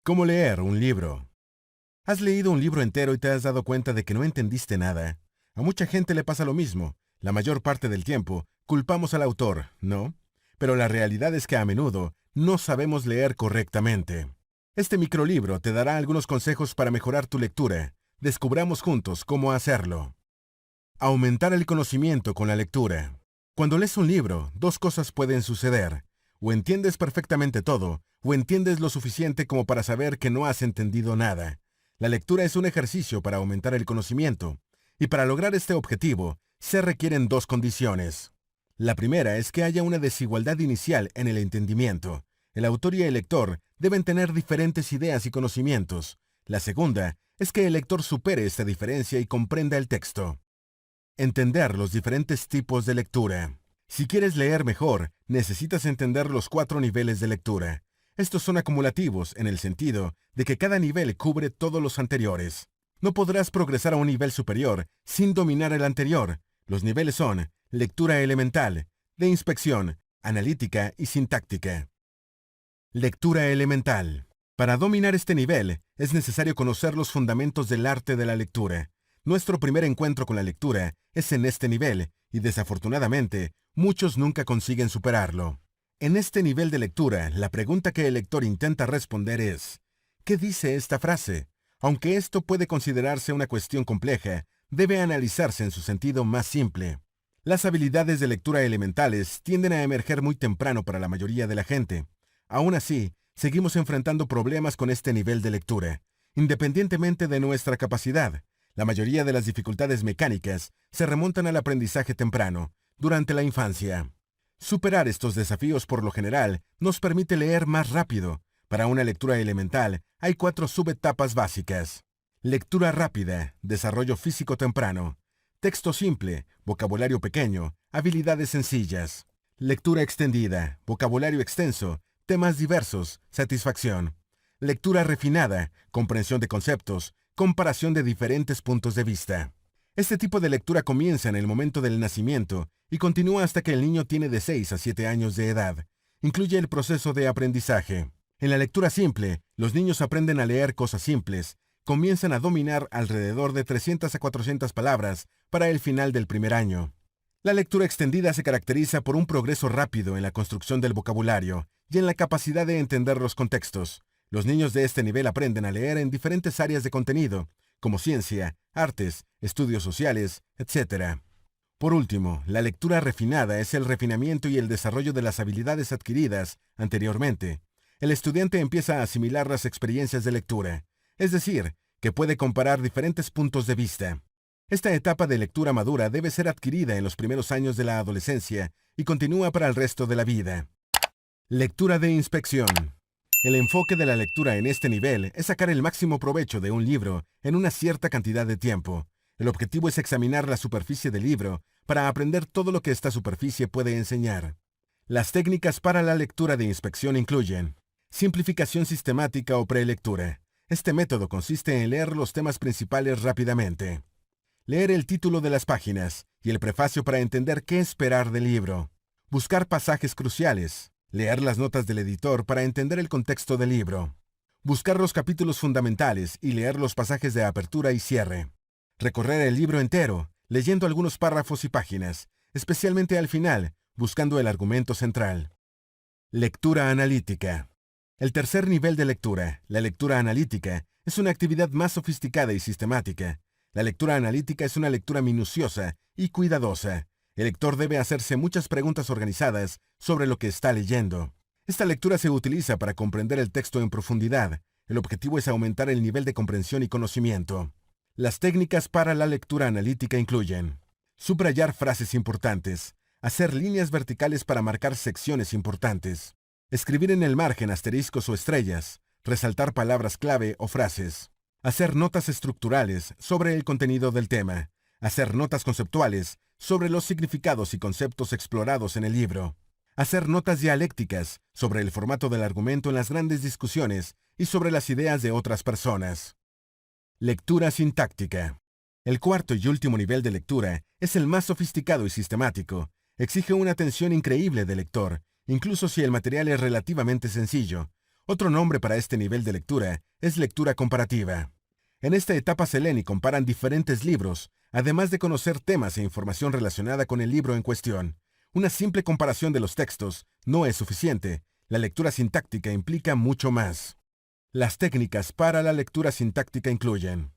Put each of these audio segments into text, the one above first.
¿Cómo leer un libro? ¿Has leído un libro entero y te has dado cuenta de que no entendiste nada? A mucha gente le pasa lo mismo. La mayor parte del tiempo culpamos al autor, ¿no? Pero la realidad es que a menudo no sabemos leer correctamente. Este microlibro te dará algunos consejos para mejorar tu lectura. Descubramos juntos cómo hacerlo. Aumentar el conocimiento con la lectura. Cuando lees un libro, dos cosas pueden suceder. O entiendes perfectamente todo, o entiendes lo suficiente como para saber que no has entendido nada. La lectura es un ejercicio para aumentar el conocimiento, y para lograr este objetivo, se requieren dos condiciones. La primera es que haya una desigualdad inicial en el entendimiento. El autor y el lector deben tener diferentes ideas y conocimientos. La segunda es que el lector supere esta diferencia y comprenda el texto. Entender los diferentes tipos de lectura. Si quieres leer mejor, necesitas entender los 4 niveles de lectura. Estos son acumulativos en el sentido de que cada nivel cubre todos los anteriores. No podrás progresar a un nivel superior sin dominar el anterior. Los niveles son lectura elemental, de inspección, analítica y sintáctica. Lectura elemental. Para dominar este nivel, es necesario conocer los fundamentos del arte de la lectura. Nuestro primer encuentro con la lectura es en este nivel, y desafortunadamente, muchos nunca consiguen superarlo. En este nivel de lectura, la pregunta que el lector intenta responder es: ¿qué dice esta frase? Aunque esto puede considerarse una cuestión compleja, debe analizarse en su sentido más simple. Las habilidades de lectura elementales tienden a emerger muy temprano para la mayoría de la gente. Aún así, seguimos enfrentando problemas con este nivel de lectura. Independientemente de nuestra capacidad, la mayoría de las dificultades mecánicas se remontan al aprendizaje temprano, durante la infancia. Superar estos desafíos por lo general nos permite leer más rápido. Para una lectura elemental hay 4 subetapas básicas. Lectura rápida, desarrollo físico temprano. Texto simple, vocabulario pequeño, habilidades sencillas. Lectura extendida, vocabulario extenso, temas diversos, satisfacción. Lectura refinada, comprensión de conceptos, comparación de diferentes puntos de vista. Este tipo de lectura comienza en el momento del nacimiento y continúa hasta que el niño tiene de 6 a 7 años de edad. Incluye el proceso de aprendizaje. En la lectura simple, los niños aprenden a leer cosas simples. Comienzan a dominar alrededor de 300 a 400 palabras para el final del primer año. La lectura extendida se caracteriza por un progreso rápido en la construcción del vocabulario y en la capacidad de entender los contextos. Los niños de este nivel aprenden a leer en diferentes áreas de contenido, como ciencia, artes, estudios sociales, etc. Por último, la lectura refinada es el refinamiento y el desarrollo de las habilidades adquiridas anteriormente. El estudiante empieza a asimilar las experiencias de lectura, es decir, que puede comparar diferentes puntos de vista. Esta etapa de lectura madura debe ser adquirida en los primeros años de la adolescencia y continúa para el resto de la vida. Lectura de inspección. El enfoque de la lectura en este nivel es sacar el máximo provecho de un libro en una cierta cantidad de tiempo. El objetivo es examinar la superficie del libro para aprender todo lo que esta superficie puede enseñar. Las técnicas para la lectura de inspección incluyen simplificación sistemática o prelectura. Este método consiste en leer los temas principales rápidamente. Leer el título de las páginas y el prefacio para entender qué esperar del libro. Buscar pasajes cruciales. Leer las notas del editor para entender el contexto del libro. Buscar los capítulos fundamentales y leer los pasajes de apertura y cierre. Recorrer el libro entero, leyendo algunos párrafos y páginas, especialmente al final, buscando el argumento central. Lectura analítica. El tercer nivel de lectura, la lectura analítica, es una actividad más sofisticada y sistemática. La lectura analítica es una lectura minuciosa y cuidadosa. El lector debe hacerse muchas preguntas organizadas sobre lo que está leyendo. Esta lectura se utiliza para comprender el texto en profundidad. El objetivo es aumentar el nivel de comprensión y conocimiento. Las técnicas para la lectura analítica incluyen subrayar frases importantes, hacer líneas verticales para marcar secciones importantes, escribir en el margen asteriscos o estrellas, resaltar palabras clave o frases, hacer notas estructurales sobre el contenido del tema, hacer notas conceptuales sobre los significados y conceptos explorados en el libro, hacer notas dialécticas sobre el formato del argumento en las grandes discusiones y sobre las ideas de otras personas. Lectura sintáctica. El cuarto y último nivel de lectura es el más sofisticado y sistemático. Exige una atención increíble del lector, incluso si el material es relativamente sencillo. Otro nombre para este nivel de lectura es lectura comparativa. En esta etapa se leen y comparan diferentes libros, además de conocer temas e información relacionada con el libro en cuestión. Una simple comparación de los textos no es suficiente. La lectura sintáctica implica mucho más. Las técnicas para la lectura sintáctica incluyen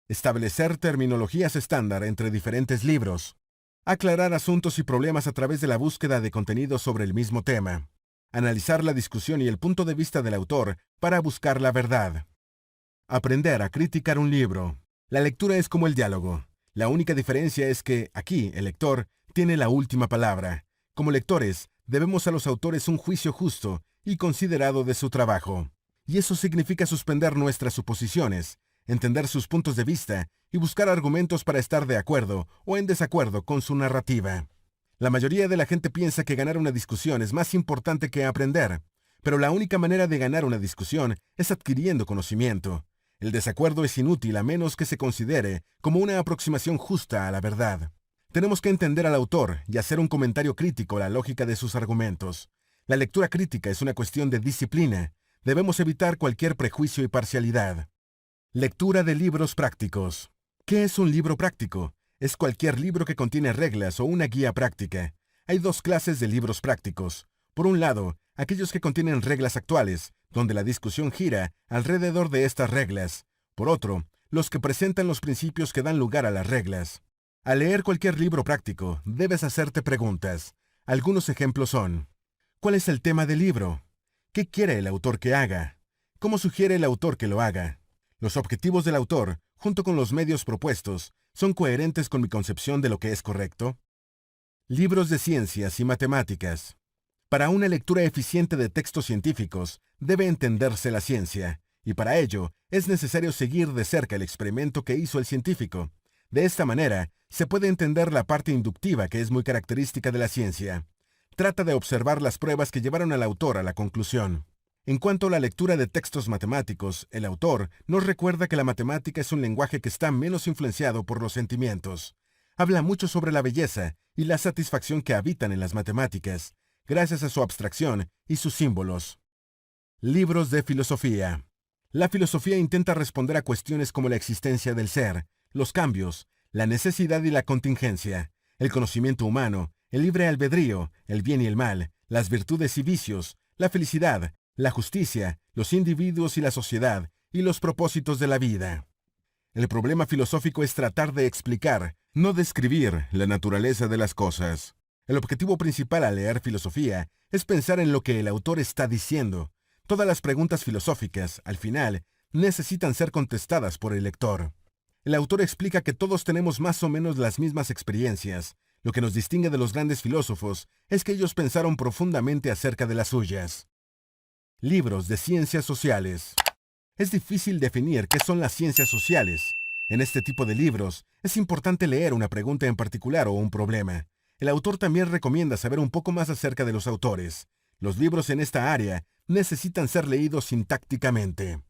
establecer terminologías estándar entre diferentes libros, aclarar asuntos y problemas a través de la búsqueda de contenido sobre el mismo tema, analizar la discusión y el punto de vista del autor para buscar la verdad, aprender a criticar un libro. La lectura es como el diálogo. La única diferencia es que, aquí, el lector tiene la última palabra. Como lectores, debemos a los autores un juicio justo y considerado de su trabajo. Y eso significa suspender nuestras suposiciones, entender sus puntos de vista y buscar argumentos para estar de acuerdo o en desacuerdo con su narrativa. La mayoría de la gente piensa que ganar una discusión es más importante que aprender, pero la única manera de ganar una discusión es adquiriendo conocimiento. El desacuerdo es inútil a menos que se considere como una aproximación justa a la verdad. Tenemos que entender al autor y hacer un comentario crítico a la lógica de sus argumentos. La lectura crítica es una cuestión de disciplina. Debemos evitar cualquier prejuicio y parcialidad. Lectura de libros prácticos. ¿Qué es un libro práctico? Es cualquier libro que contiene reglas o una guía práctica. Hay dos clases de libros prácticos. Por un lado, aquellos que contienen reglas actuales, donde la discusión gira alrededor de estas reglas. Por otro, los que presentan los principios que dan lugar a las reglas. Al leer cualquier libro práctico, debes hacerte preguntas. Algunos ejemplos son: ¿cuál es el tema del libro? ¿Qué quiere el autor que haga? ¿Cómo sugiere el autor que lo haga? Los objetivos del autor, junto con los medios propuestos, ¿son coherentes con mi concepción de lo que es correcto? Libros de ciencias y matemáticas. Para una lectura eficiente de textos científicos, debe entenderse la ciencia, y para ello es necesario seguir de cerca el experimento que hizo el científico. De esta manera, se puede entender la parte inductiva que es muy característica de la ciencia. Trata de observar las pruebas que llevaron al autor a la conclusión. En cuanto a la lectura de textos matemáticos, el autor nos recuerda que la matemática es un lenguaje que está menos influenciado por los sentimientos. Habla mucho sobre la belleza y la satisfacción que habitan en las matemáticas, gracias a su abstracción y sus símbolos. Libros de filosofía. La filosofía intenta responder a cuestiones como la existencia del ser, los cambios, la necesidad y la contingencia, el conocimiento humano, el libre albedrío, el bien y el mal, las virtudes y vicios, la felicidad, la justicia, los individuos y la sociedad, y los propósitos de la vida. El problema filosófico es tratar de explicar, no describir, la naturaleza de las cosas. El objetivo principal al leer filosofía es pensar en lo que el autor está diciendo. Todas las preguntas filosóficas, al final, necesitan ser contestadas por el lector. El autor explica que todos tenemos más o menos las mismas experiencias. Lo que nos distingue de los grandes filósofos es que ellos pensaron profundamente acerca de las suyas. Libros de ciencias sociales. Es difícil definir qué son las ciencias sociales. En este tipo de libros, es importante leer una pregunta en particular o un problema. El autor también recomienda saber un poco más acerca de los autores. Los libros en esta área necesitan ser leídos sintácticamente.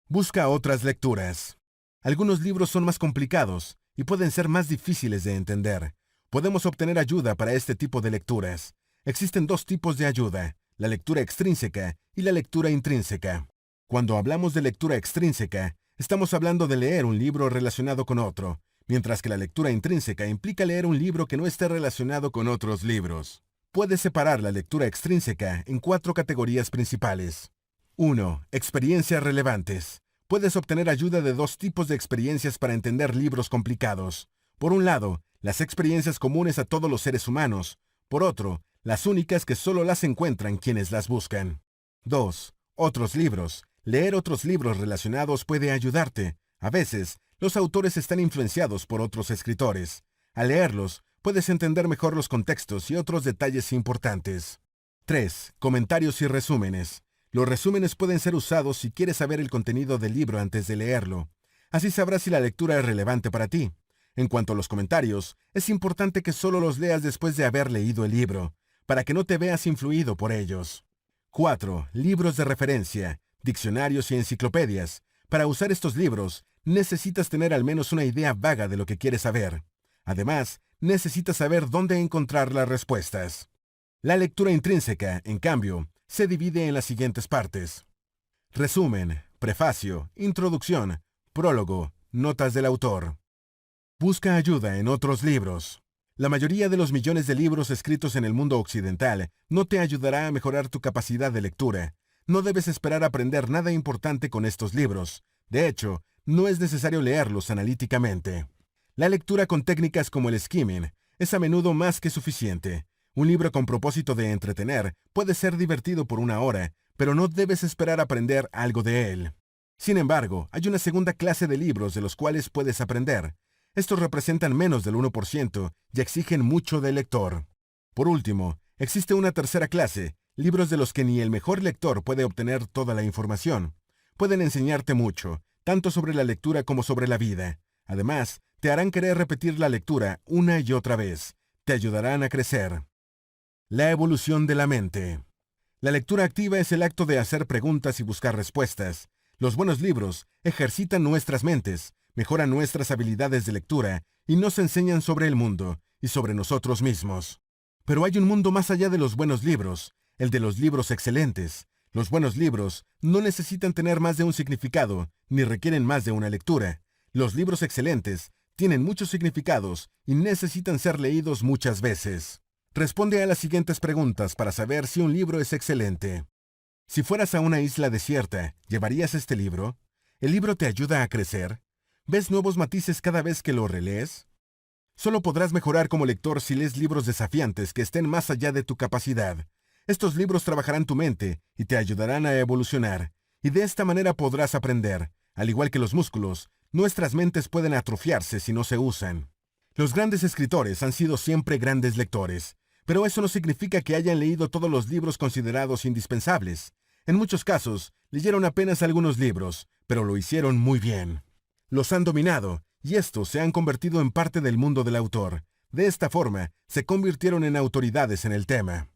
Busca otras lecturas. Algunos libros son más complicados y pueden ser más difíciles de entender. Podemos obtener ayuda para este tipo de lecturas. Existen dos tipos de ayuda: la lectura extrínseca y la lectura intrínseca. Cuando hablamos de lectura extrínseca, estamos hablando de leer un libro relacionado con otro, mientras que la lectura intrínseca implica leer un libro que no esté relacionado con otros libros. Puedes separar la lectura extrínseca en 4 categorías principales. 1. Experiencias relevantes. Puedes obtener ayuda de 2 tipos de experiencias para entender libros complicados. Por un lado, las experiencias comunes a todos los seres humanos. Por otro, las únicas que solo las encuentran quienes las buscan. 2. Otros libros. Leer otros libros relacionados puede ayudarte. A veces, los autores están influenciados por otros escritores. Al leerlos, puedes entender mejor los contextos y otros detalles importantes. 3. Comentarios y resúmenes. Los resúmenes pueden ser usados si quieres saber el contenido del libro antes de leerlo. Así sabrás si la lectura es relevante para ti. En cuanto a los comentarios, es importante que solo los leas después de haber leído el libro, para que no te veas influido por ellos. 4. Libros de referencia, diccionarios y enciclopedias. Para usar estos libros, necesitas tener al menos una idea vaga de lo que quieres saber. Además, necesitas saber dónde encontrar las respuestas. La lectura intrínseca, en cambio, se divide en las siguientes partes. Resumen, prefacio, introducción, prólogo, notas del autor. Busca ayuda en otros libros. La mayoría de los millones de libros escritos en el mundo occidental no te ayudará a mejorar tu capacidad de lectura. No debes esperar aprender nada importante con estos libros. De hecho, no es necesario leerlos analíticamente. La lectura con técnicas como el skimming es a menudo más que suficiente. Un libro con propósito de entretener puede ser divertido por una hora, pero no debes esperar aprender algo de él. Sin embargo, hay una segunda clase de libros de los cuales puedes aprender. Estos representan menos del 1% y exigen mucho del lector. Por último, existe una tercera clase, libros de los que ni el mejor lector puede obtener toda la información. Pueden enseñarte mucho, tanto sobre la lectura como sobre la vida. Además, te harán querer repetir la lectura una y otra vez. Te ayudarán a crecer. La evolución de la mente. La lectura activa es el acto de hacer preguntas y buscar respuestas. Los buenos libros ejercitan nuestras mentes, mejoran nuestras habilidades de lectura y nos enseñan sobre el mundo y sobre nosotros mismos. Pero hay un mundo más allá de los buenos libros, el de los libros excelentes. Los buenos libros no necesitan tener más de un significado, ni requieren más de una lectura. Los libros excelentes tienen muchos significados y necesitan ser leídos muchas veces. Responde a las siguientes preguntas para saber si un libro es excelente. Si fueras a una isla desierta, ¿llevarías este libro? ¿El libro te ayuda a crecer? ¿Ves nuevos matices cada vez que lo relees? Solo podrás mejorar como lector si lees libros desafiantes que estén más allá de tu capacidad. Estos libros trabajarán tu mente y te ayudarán a evolucionar, y de esta manera podrás aprender. Al igual que los músculos, nuestras mentes pueden atrofiarse si no se usan. Los grandes escritores han sido siempre grandes lectores, pero eso no significa que hayan leído todos los libros considerados indispensables. En muchos casos, leyeron apenas algunos libros, pero lo hicieron muy bien. Los han dominado, y estos se han convertido en parte del mundo del autor. De esta forma, se convirtieron en autoridades en el tema.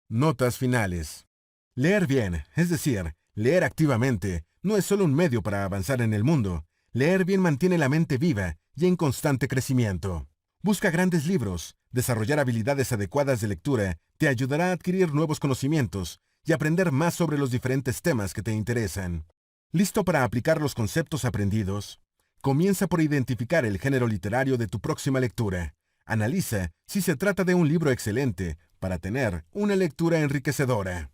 Notas finales. Leer bien, es decir, leer activamente, no es solo un medio para avanzar en el mundo. Leer bien mantiene la mente viva y en constante crecimiento. Busca grandes libros. Desarrollar habilidades adecuadas de lectura te ayudará a adquirir nuevos conocimientos y aprender más sobre los diferentes temas que te interesan. ¿Listo para aplicar los conceptos aprendidos? Comienza por identificar el género literario de tu próxima lectura. Analiza si se trata de un libro excelente para tener una lectura enriquecedora.